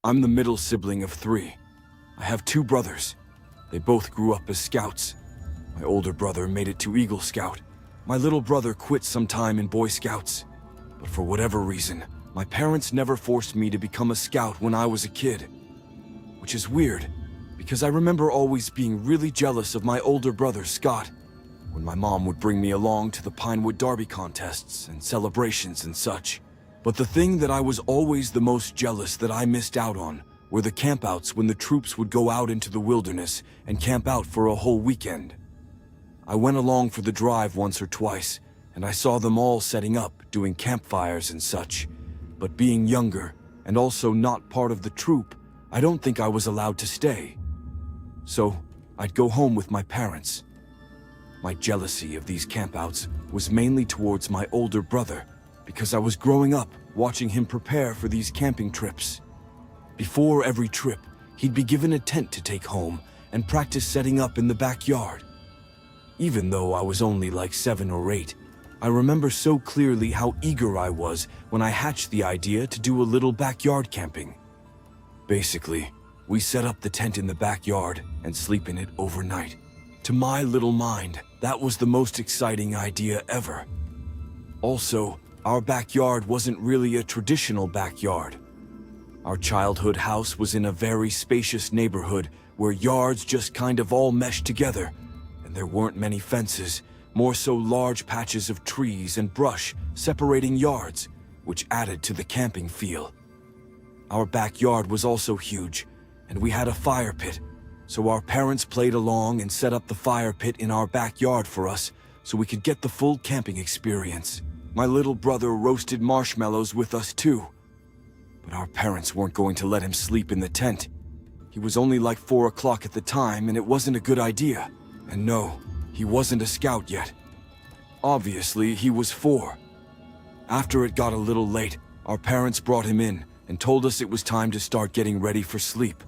I'm the middle sibling of three. I have two brothers. They both grew up as scouts. My older brother made it to Eagle Scout. My little brother quit sometime in Boy Scouts. But for whatever reason, my parents never forced me to become a scout when I was a kid. Which is weird, because I remember always being really jealous of my older brother, Scott, when my mom would bring me along to the Pinewood Derby contests and celebrations and such. But the thing that I was always the most jealous that I missed out on were the campouts when the troops would go out into the wilderness and camp out for a whole weekend. I went along for the drive once or twice, and I saw them all setting up, doing campfires and such. But being younger, and also not part of the troop, I don't think I was allowed to stay. So, I'd go home with my parents. My jealousy of these campouts was mainly towards my older brother, because I was growing up watching him prepare for these camping trips. Before every trip, he'd be given a tent to take home and practice setting up in the backyard. Even though I was only like 7 or 8, I remember so clearly how eager I was when I hatched the idea to do a little backyard camping. Basically, we set up the tent in the backyard and sleep in it overnight. To my little mind, that was the most exciting idea ever. Also, our backyard wasn't really a traditional backyard. Our childhood house was in a very spacious neighborhood where yards just kind of all meshed together, and there weren't many fences, more so large patches of trees and brush separating yards, which added to the camping feel. Our backyard was also huge, and we had a fire pit, so our parents played along and set up the fire pit in our backyard for us so we could get the full camping experience. My little brother roasted marshmallows with us too. But our parents weren't going to let him sleep in the tent. He was only like 4 o'clock at the time, and it wasn't a good idea. And no, he wasn't a scout yet. Obviously, he was 4. After it got a little late, our parents brought him in and told us it was time to start getting ready for sleep.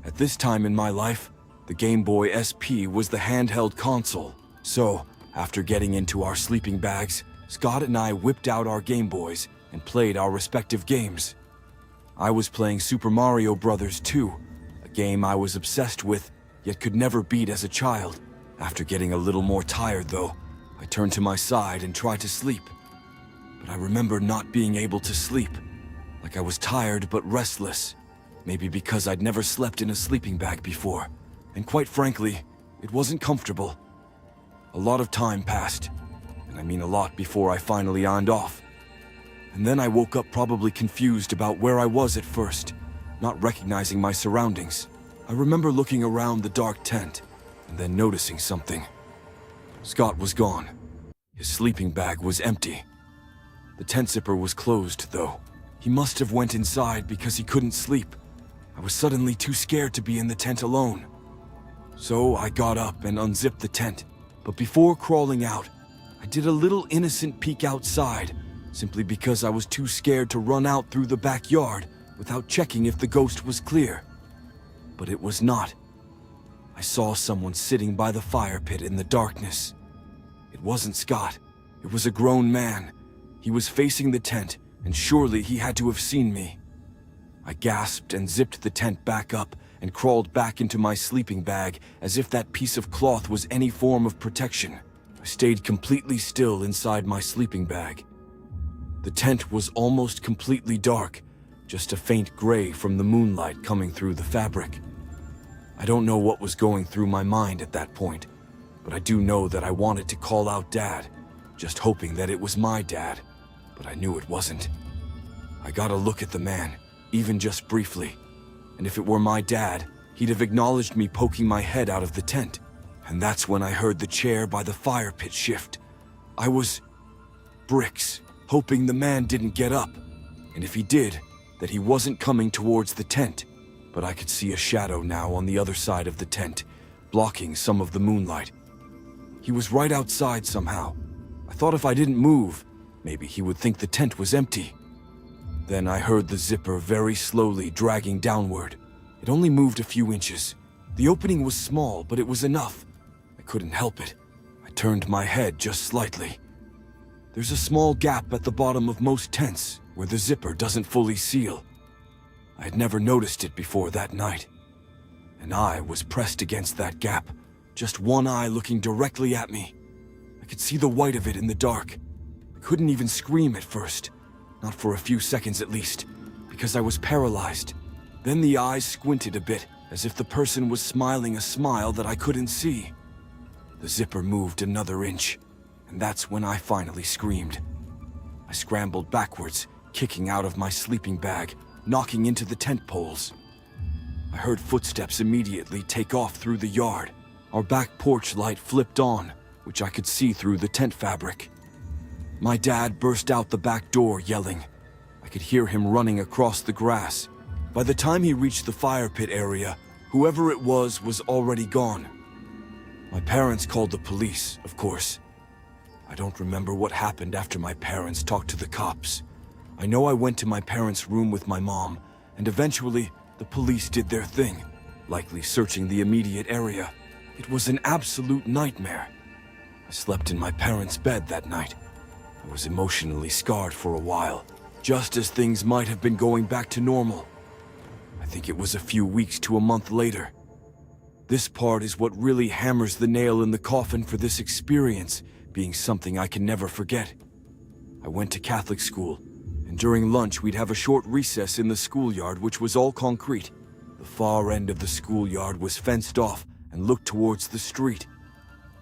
At this time in my life, the Game Boy SP was the handheld console. So, after getting into our sleeping bags, Scott and I whipped out our Game Boys and played our respective games. I was playing Super Mario Bros. 2, a game I was obsessed with, yet could never beat as a child. After getting a little more tired though, I turned to my side and tried to sleep. But I remember not being able to sleep, like I was tired but restless. Maybe because I'd never slept in a sleeping bag before, and quite frankly, it wasn't comfortable. A lot of time passed, and I mean a lot before I finally yawned off. And then I woke up probably confused about where I was at first, not recognizing my surroundings. I remember looking around the dark tent, and then noticing something. Scott was gone. His sleeping bag was empty. The tent zipper was closed, though. He must have went inside because he couldn't sleep. I was suddenly too scared to be in the tent alone. So I got up and unzipped the tent, but before crawling out, I did a little innocent peek outside, simply because I was too scared to run out through the backyard without checking if the ghost was clear. But it was not. I saw someone sitting by the fire pit in the darkness. It wasn't Scott. It was a grown man. He was facing the tent, and surely he had to have seen me. I gasped and zipped the tent back up and crawled back into my sleeping bag as if that piece of cloth was any form of protection. I stayed completely still inside my sleeping bag. The tent was almost completely dark, just a faint gray from the moonlight coming through the fabric. I don't know what was going through my mind at that point, but I do know that I wanted to call out Dad, just hoping that it was my dad, but I knew it wasn't. I got a look at the man, even just briefly, and if it were my dad, he'd have acknowledged me poking my head out of the tent, and that's when I heard the chair by the fire pit shift. I was bricks, hoping the man didn't get up, and if he did, that he wasn't coming towards the tent, but I could see a shadow now on the other side of the tent, blocking some of the moonlight. He was right outside somehow. I thought if I didn't move, maybe he would think the tent was empty. Then I heard the zipper very slowly dragging downward. It only moved a few inches. The opening was small, but it was enough. I couldn't help it. I turned my head just slightly. There's a small gap at the bottom of most tents where the zipper doesn't fully seal. I I had never noticed it before that night. An eye was pressed against that gap, just one eye looking directly at me. I could see the white of it in the dark. I couldn't even scream at first, not for a few seconds at least, because I was paralyzed. Then the eyes squinted a bit, as if the person was smiling a smile that I couldn't see. The zipper moved another inch, and that's when I finally screamed. I scrambled backwards, kicking out of my sleeping bag, knocking into the tent poles. I heard footsteps immediately take off through the yard. Our back porch light flipped on, which I could see through the tent fabric. My dad burst out the back door yelling. I could hear him running across the grass. By the time he reached the fire pit area, whoever it was already gone. My parents called the police, of course. I don't remember what happened after my parents talked to the cops. I know I went to my parents' room with my mom, and eventually the police did their thing, likely searching the immediate area. It was an absolute nightmare. I slept in my parents' bed that night. I was emotionally scarred for a while, just as things might have been going back to normal. I think it was a few weeks to a month later. This part is what really hammers the nail in the coffin for this experience being something I can never forget. I went to Catholic school, and during lunch we'd have a short recess in the schoolyard which was all concrete. The far end of the schoolyard was fenced off and looked towards the street.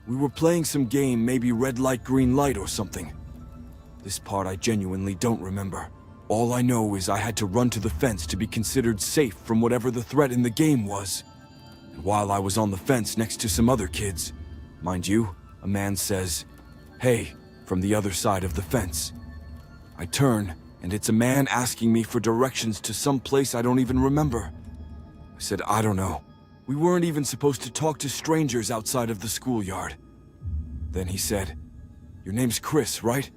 We were playing some game, maybe red light, green light or something. This part I genuinely don't remember. All I know is I had to run to the fence to be considered safe from whatever the threat in the game was. And while I was on the fence next to some other kids, mind you, a man says, "Hey," from the other side of the fence. I turn, and it's a man asking me for directions to some place I don't even remember. I said, "I don't know. We weren't even supposed to talk to strangers outside of the schoolyard." Then he said, "Your name's Chris, right?"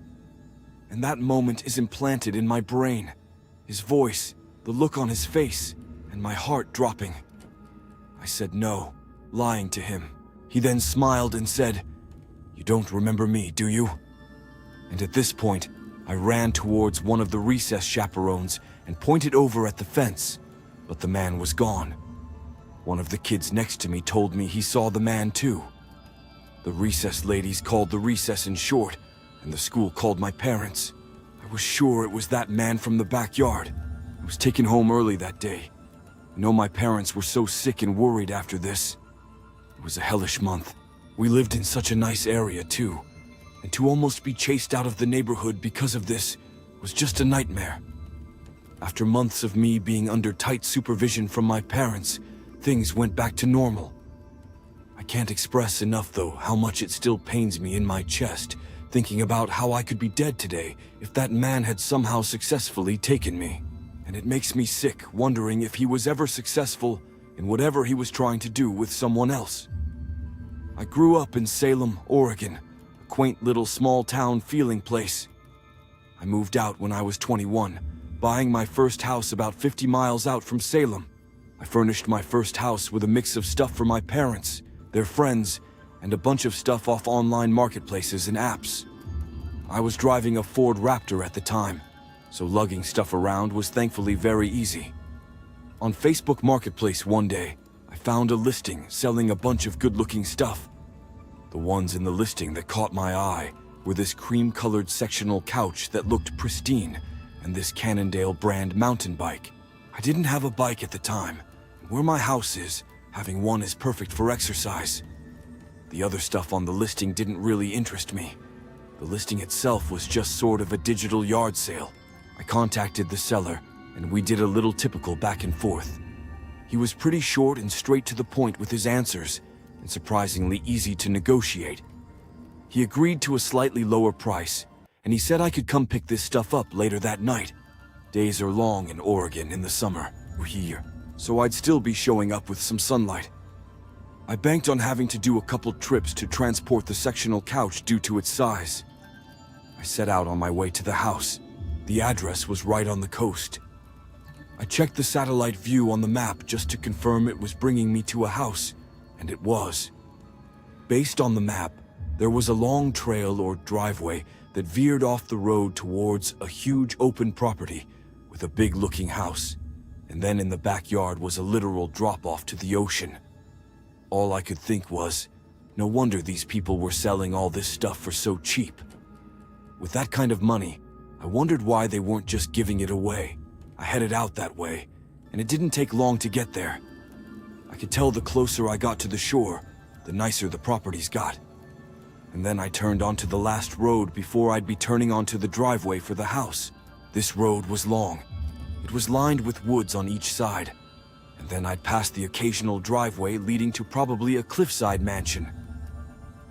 And that moment is implanted in my brain. His voice, the look on his face, and my heart dropping. I said no, lying to him. He then smiled and said, "You don't remember me, do you?" And at this point, I ran towards one of the recess chaperones and pointed over at the fence, but the man was gone. One of the kids next to me told me he saw the man too. The recess ladies called the recess in short, and the school called my parents. I was sure it was that man from the backyard. I was taken home early that day. I know my parents were so sick and worried after this. It was a hellish month. We lived in such a nice area too, and to almost be chased out of the neighborhood because of this was just a nightmare. After months of me being under tight supervision from my parents, things went back to normal. I can't express enough though how much it still pains me in my chest thinking about how I could be dead today if that man had somehow successfully taken me. And it makes me sick wondering if he was ever successful in whatever he was trying to do with someone else. I grew up in Salem, Oregon, a quaint little small town feeling place. I moved out when I was 21, buying my first house about 50 miles out from Salem. I furnished my first house with a mix of stuff for my parents, their friends, and a bunch of stuff off online marketplaces and apps. I was driving a Ford Raptor at the time, so lugging stuff around was thankfully very easy. On Facebook Marketplace one day, I found a listing selling a bunch of good-looking stuff. The ones in the listing that caught my eye were this cream-colored sectional couch that looked pristine and this Cannondale brand mountain bike. I didn't have a bike at the time, and where my house is, having one is perfect for exercise. The other stuff on the listing didn't really interest me. The listing itself was just sort of a digital yard sale. I contacted the seller, and we did a little typical back and forth. He was pretty short and straight to the point with his answers, and surprisingly easy to negotiate. He agreed to a slightly lower price, and he said I could come pick this stuff up later that night. Days are long in Oregon in the summer, or here, so I'd still be showing up with some sunlight. I banked on having to do a couple trips to transport the sectional couch due to its size. I set out on my way to the house. The address was right on the coast. I checked the satellite view on the map just to confirm it was bringing me to a house, and it was. Based on the map, there was a long trail or driveway that veered off the road towards a huge open property with a big-looking house, and then in the backyard was a literal drop-off to the ocean. All I could think was, no wonder these people were selling all this stuff for so cheap. With that kind of money, I wondered why they weren't just giving it away. I headed out that way, and it didn't take long to get there. I could tell the closer I got to the shore, the nicer the properties got. And then I turned onto the last road before I'd be turning onto the driveway for the house. This road was long. It was lined with woods on each side, and then I'd pass the occasional driveway leading to probably a cliffside mansion.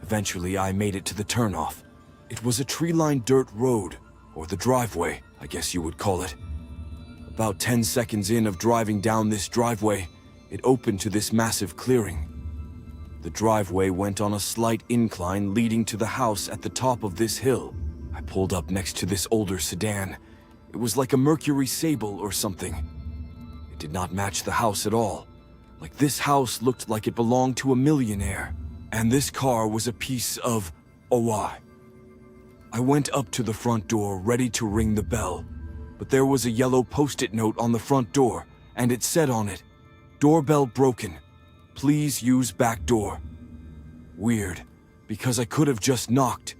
Eventually, I made it to the turnoff. It was a tree-lined dirt road, or the driveway, I guess you would call it. About 10 seconds in of driving down this driveway, it opened to this massive clearing. The driveway went on a slight incline leading to the house at the top of this hill. I pulled up next to this older sedan. It was like a Mercury Sable or something. It did not match the house at all. Like this house looked like it belonged to a millionaire. And this car was a piece of why. I went up to the front door, ready to ring the bell. But there was a yellow post-it note on the front door, and it said on it, "Doorbell broken. Please use back door." Weird, because I could have just knocked,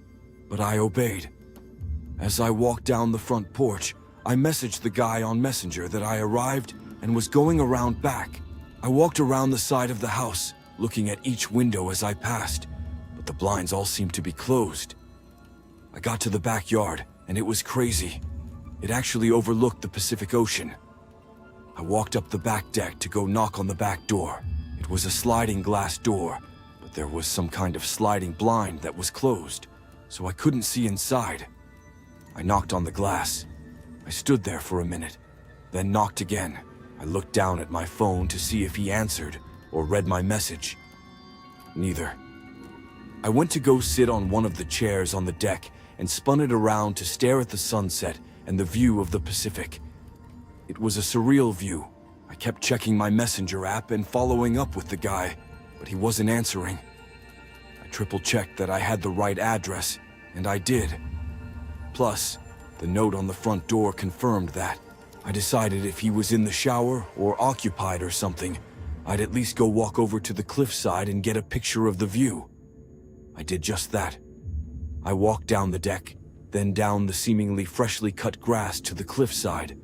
but I obeyed. As I walked down the front porch, I messaged the guy on Messenger that I arrived and was going around back. I walked around the side of the house, looking at each window as I passed, but the blinds all seemed to be closed. I got to the backyard, and it was crazy. It actually overlooked the Pacific Ocean. I walked up the back deck to go knock on the back door. It was a sliding glass door, but there was some kind of sliding blind that was closed, so I couldn't see inside. I knocked on the glass. I stood there for a minute, then knocked again. I looked down at my phone to see if he answered or read my message. Neither. I went to go sit on one of the chairs on the deck and spun it around to stare at the sunset and the view of the Pacific. It was a surreal view. I kept checking my Messenger app and following up with the guy, but he wasn't answering. I triple-checked that I had the right address, and I did. Plus, the note on the front door confirmed that. I decided if he was in the shower or occupied or something, I'd at least go walk over to the cliffside and get a picture of the view. I did just that. I walked down the deck, then down the seemingly freshly cut grass to the cliffside.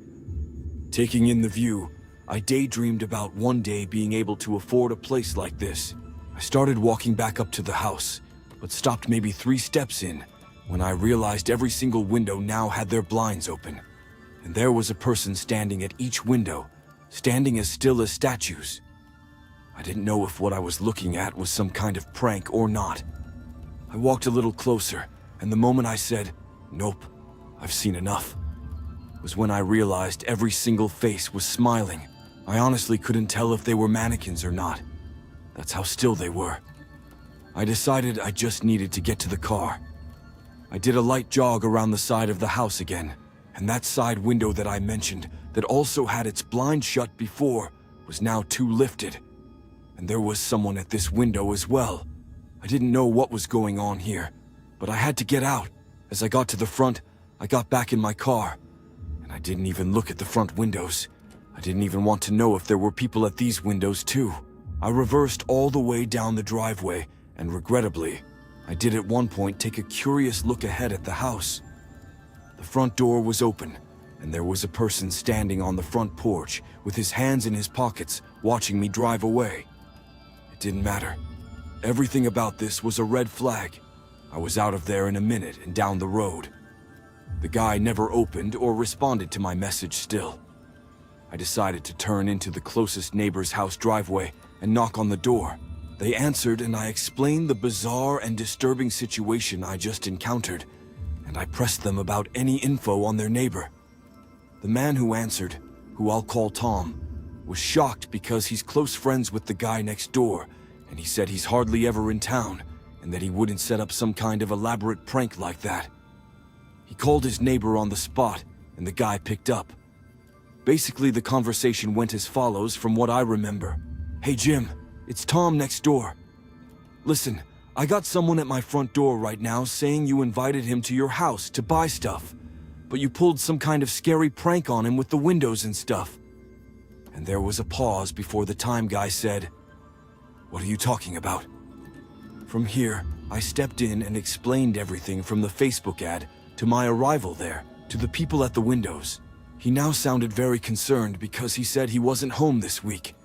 Taking in the view, I daydreamed about one day being able to afford a place like this. I started walking back up to the house, but stopped maybe 3 steps in when I realized every single window now had their blinds open. And there was a person standing at each window, standing as still as statues. I didn't know if what I was looking at was some kind of prank or not. I walked a little closer, and the moment I said, "Nope, I've seen enough," was when I realized every single face was smiling. I honestly couldn't tell if they were mannequins or not. That's how still they were. I decided I just needed to get to the car. I did a light jog around the side of the house again, and that side window that I mentioned that also had its blind shut before was now too lifted. And there was someone at this window as well. I didn't know what was going on here, but I had to get out. As I got to the front, I got back in my car, and I didn't even look at the front windows. I didn't even want to know if there were people at these windows too. I reversed all the way down the driveway, and regrettably, I did at one point take a curious look ahead at the house. The front door was open, and there was a person standing on the front porch with his hands in his pockets, watching me drive away. It didn't matter. Everything about this was a red flag. I was out of there in a minute and down the road. The guy never opened or responded to my message still. I decided to turn into the closest neighbor's house driveway and knock on the door. They answered, and I explained the bizarre and disturbing situation I just encountered, and I pressed them about any info on their neighbor. The man who answered, who I'll call Tom, was shocked because he's close friends with the guy next door, and he said he's hardly ever in town, and that he wouldn't set up some kind of elaborate prank like that. He called his neighbor on the spot, and the guy picked up. Basically, the conversation went as follows from what I remember. "Hey Jim, it's Tom next door. Listen, I got someone at my front door right now saying you invited him to your house to buy stuff, but you pulled some kind of scary prank on him with the windows and stuff. and there was a pause before the time guy said, "What are you talking about?" From here, I stepped in and explained everything from the Facebook ad to my arrival there to the people at the windows. He now sounded very concerned because he said he wasn't home this week.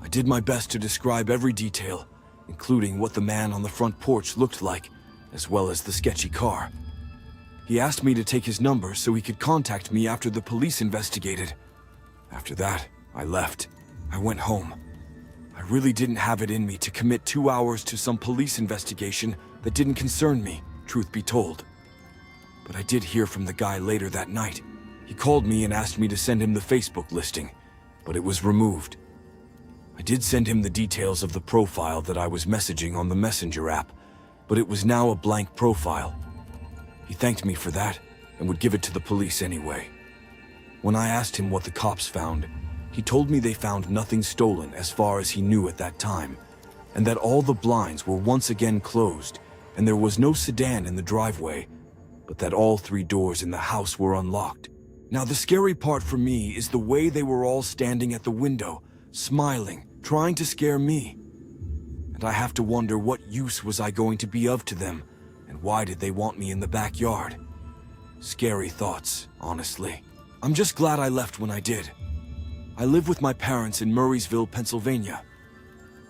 I did my best to describe every detail, including what the man on the front porch looked like, as well as the sketchy car. He asked me to take his number so he could contact me after the police investigated. After that, I left. I went home. I really didn't have it in me to commit 2 hours to some police investigation that didn't concern me, truth be told. But I did hear from the guy later that night. He called me and asked me to send him the Facebook listing, but it was removed. I did send him the details of the profile that I was messaging on the Messenger app, but it was now a blank profile. He thanked me for that and would give it to the police anyway. When I asked him what the cops found, he told me they found nothing stolen as far as he knew at that time, and that all the blinds were once again closed and there was no sedan in the driveway, but that all 3 doors in the house were unlocked. Now the scary part for me is the way they were all standing at the window, smiling, trying to scare me. And I have to wonder what use was I going to be of to them, and why did they want me in the backyard? Scary thoughts, honestly. I'm just glad I left when I did. I live with my parents in Murraysville, Pennsylvania.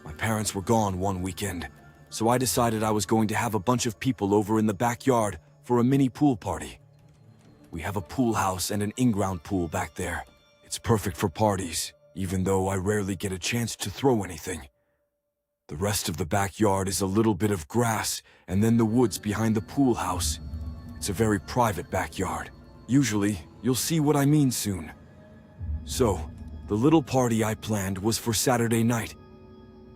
My parents were gone one weekend, so I decided I was going to have a bunch of people over in the backyard for a mini pool party. We have a pool house and an in-ground pool back there. It's perfect for parties, even though I rarely get a chance to throw anything. The rest of the backyard is a little bit of grass and then the woods behind the pool house. It's a very private backyard. Usually, you'll see what I mean soon. So, the little party I planned was for Saturday night.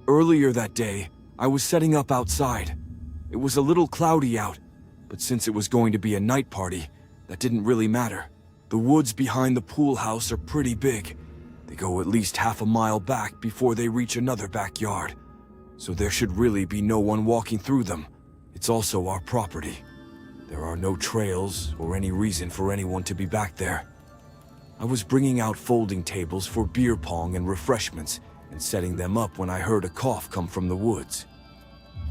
Earlier that day, I was setting up outside. It was a little cloudy out, but since it was going to be a night party, that didn't really matter. The woods behind the pool house are pretty big. They go at least half a mile back before they reach another backyard, so there should really be no one walking through them. It's also our property. There are no trails or any reason for anyone to be back there. I was bringing out folding tables for beer pong and refreshments and setting them up when I heard a cough come from the woods.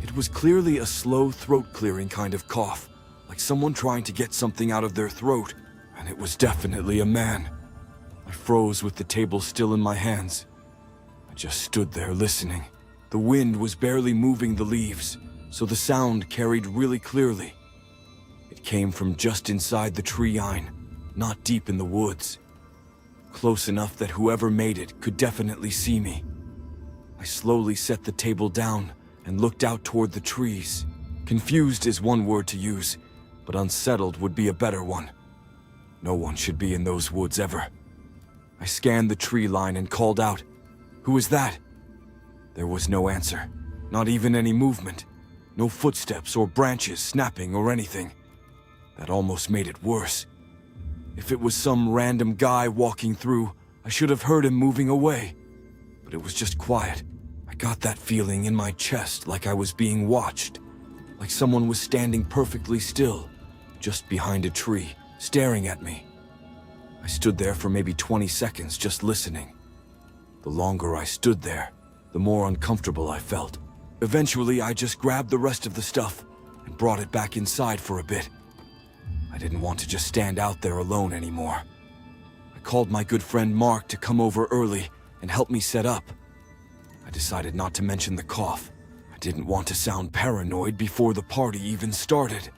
It was clearly a slow throat-clearing kind of cough, like someone trying to get something out of their throat, and it was definitely a man. I froze with the table still in my hands. I just stood there listening. The wind was barely moving the leaves, so the sound carried really clearly. It came from just inside the tree line, not deep in the woods. Close enough that whoever made it could definitely see me. I slowly set the table down and looked out toward the trees. Confused is one word to use, but unsettled would be a better one. No one should be in those woods ever. I scanned the tree line and called out, "Who is that?" There was no answer, not even any movement. No footsteps or branches snapping or anything. That almost made it worse. If it was some random guy walking through, I should have heard him moving away. But it was just quiet. I got that feeling in my chest like I was being watched. Like someone was standing perfectly still, just behind a tree, staring at me. I stood there for maybe 20 seconds just listening. The longer I stood there, the more uncomfortable I felt. Eventually, I just grabbed the rest of the stuff and brought it back inside for a bit. I didn't want to just stand out there alone anymore. I called my good friend Mark to come over early and help me set up. I decided not to mention the cough. I didn't want to sound paranoid before the party even started.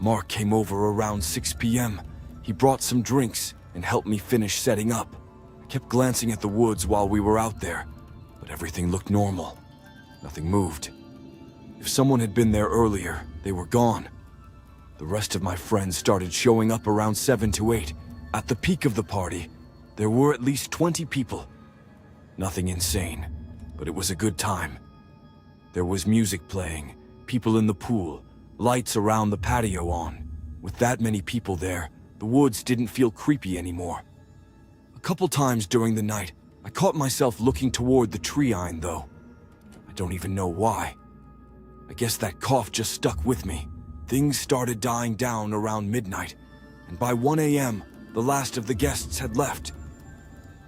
Mark came over around 6 p.m. He brought some drinks and helped me finish setting up. I kept glancing at the woods while we were out there, but everything looked normal. Nothing moved. If someone had been there earlier, they were gone. The rest of my friends started showing up around 7 to 8. At the peak of the party, there were at least 20 people. Nothing insane, but it was a good time. There was music playing, people in the pool, lights around the patio on. With that many people there, the woods didn't feel creepy anymore. A couple times during the night, I caught myself looking toward the tree line though. I don't even know why. I guess that cough just stuck with me. Things started dying down around midnight, and by 1 a.m., the last of the guests had left.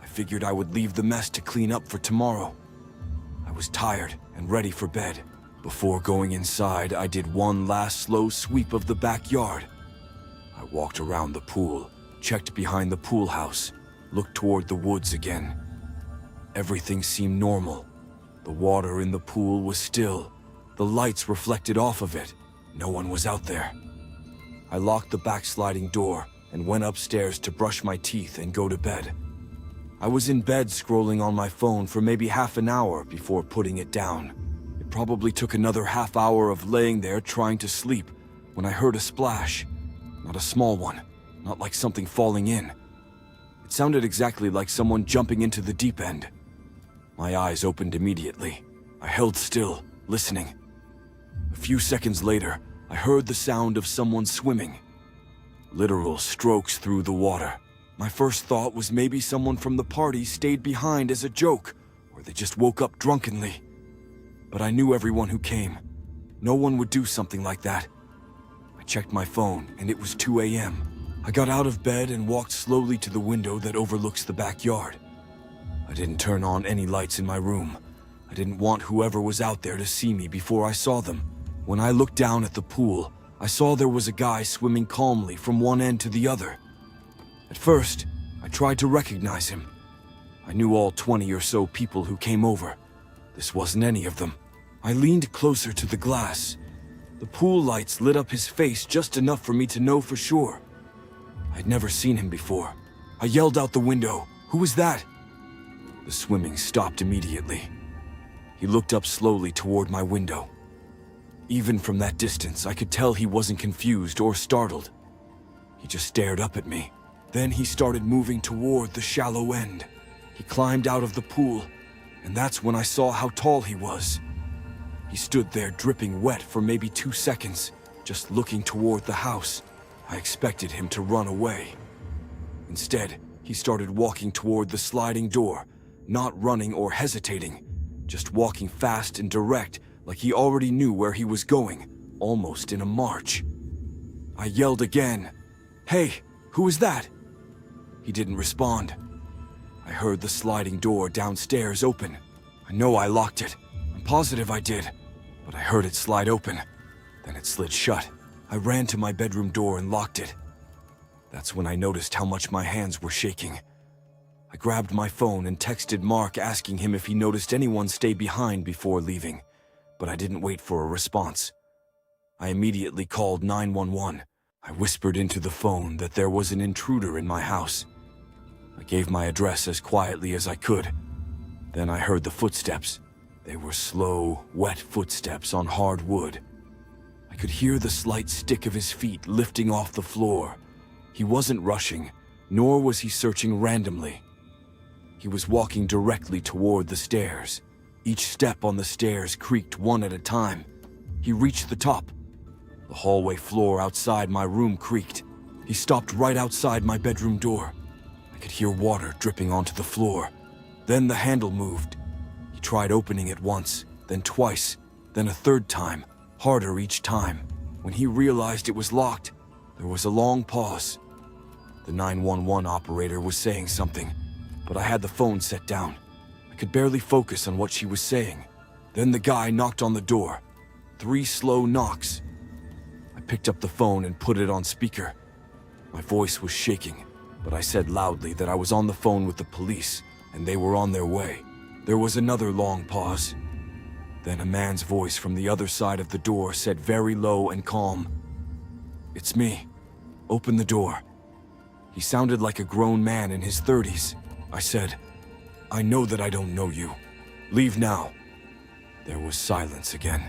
I figured I would leave the mess to clean up for tomorrow. I was tired and ready for bed. Before going inside, I did one last slow sweep of the backyard. I walked around the pool, checked behind the pool house, looked toward the woods again. Everything seemed normal. The water in the pool was still. The lights reflected off of it. No one was out there. I locked the backsliding door and went upstairs to brush my teeth and go to bed. I was in bed scrolling on my phone for maybe half an hour before putting it down. It probably took another half hour of laying there trying to sleep when I heard a splash. Not a small one, not like something falling in. It sounded exactly like someone jumping into the deep end. My eyes opened immediately. I held still, listening. A few seconds later, I heard the sound of someone swimming. Literal strokes through the water. My first thought was maybe someone from the party stayed behind as a joke, or they just woke up drunkenly. But I knew everyone who came. No one would do something like that. I checked my phone, and it was 2 a.m. I got out of bed and walked slowly to the window that overlooks the backyard. I didn't turn on any lights in my room. I didn't want whoever was out there to see me before I saw them. When I looked down at the pool, I saw there was a guy swimming calmly from one end to the other. At first, I tried to recognize him. I knew all 20 or so people who came over. This wasn't any of them. I leaned closer to the glass. The pool lights lit up his face just enough for me to know for sure. I'd never seen him before. I yelled out the window, "Who was that?" The swimming stopped immediately. He looked up slowly toward my window. Even from that distance, I could tell he wasn't confused or startled. He just stared up at me. Then he started moving toward the shallow end. He climbed out of the pool, and that's when I saw how tall he was. He stood there dripping wet for maybe 2 seconds, just looking toward the house. I expected him to run away. Instead, he started walking toward the sliding door, not running or hesitating, just walking fast and direct like he already knew where he was going, almost in a march. I yelled again, "Hey, who is that?" He didn't respond. I heard the sliding door downstairs open. I know I locked it. I'm positive I did, but I heard it slide open. Then it slid shut. I ran to my bedroom door and locked it. That's when I noticed how much my hands were shaking. I grabbed my phone and texted Mark asking him if he noticed anyone stay behind before leaving, but I didn't wait for a response. I immediately called 911. I whispered into the phone that there was an intruder in my house. I gave my address as quietly as I could. Then I heard the footsteps. They were slow, wet footsteps on hard wood. I could hear the slight stick of his feet lifting off the floor. He wasn't rushing, nor was he searching randomly. He was walking directly toward the stairs. Each step on the stairs creaked one at a time. He reached the top. The hallway floor outside my room creaked. He stopped right outside my bedroom door. I could hear water dripping onto the floor. Then the handle moved. He tried opening it once, then twice, then a third time, harder each time. When he realized it was locked, there was a long pause. The 911 operator was saying something, but I had the phone set down. I could barely focus on what she was saying. Then the guy knocked on the door. 3 slow knocks. I picked up the phone and put it on speaker. My voice was shaking, but I said loudly that I was on the phone with the police, and they were on their way. There was another long pause. Then a man's voice from the other side of the door said very low and calm, "It's me. Open the door." He sounded like a grown man in his 30s. I said, "I know that I don't know you. Leave now." There was silence again.